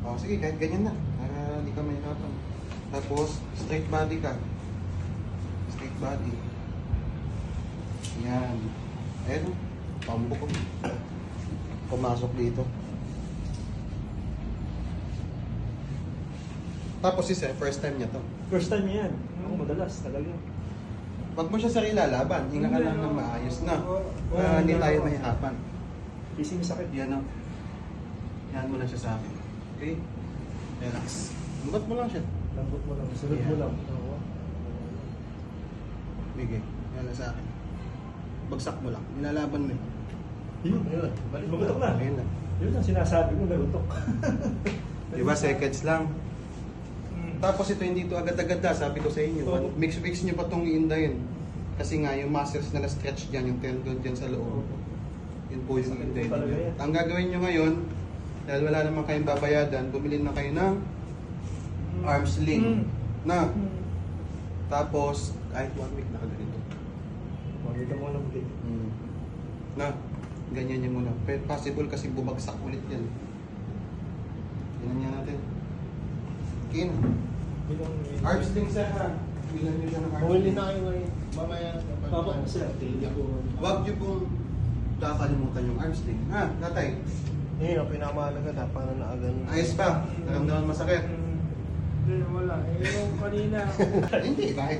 O, sige, kahit ganyan na. Para hindi ka mahirapan. Tapos, straight body ka. Straight body. Yan. Ayan, pambuk ko. Pumasok dito. Tapos si Sir, first time niya to. First time yan. Ako madalas, talaga. Wag mo siya sarili lalaban. Hinga ka lang ng maayos na. Hindi tayo mahirapan. Ising sakit. Yan o. Yan mo lang siya sa akin. Okay? Relax. Lumbat mo lang siya. Lambot mo lang, sunod mo Yan. lang. Oo. Bigay. Yan lang sa akin. Bagsak mo lang. Nilalaban mo. Yun. Ayun. Lumatok na. Ayun lang. Yun ang sinasabi ko, nalutok. Diba, seconds lang. Tapos ito hindi ito agad-agad na, sabi ko sa inyo. Oo. Mix nyo pa itong iindayin. Kasi nga yung muscles na na-stretch dyan, yung tendon dyan sa loob. Yun po yung iindayin Talaga nyo. yan. Ang gagawin nyo ngayon, dahil wala naman kayong babayadan, bumili na kayo ng arm sling. Na. Tapos, kahit 1 week nakaganito. Makita mo lang din. Na. Ganyan nyo muna. Pero possible kasi bumagsak ulit yan. Ganyan natin. Okay na. Arm sling sir ha. Bilan nyo siya ng arm Huli sling. na kayo ngayon. Mamaya. Papa, sir, tingin ko. Huwag nyo pong kakalimutan yung arm sling. Ha, tatay. Yun ang pinakamahalaga. Paano na agad. Ayos ba? Naramdaman masakit? Wala. Eh, yung kanina, Hindi, kahit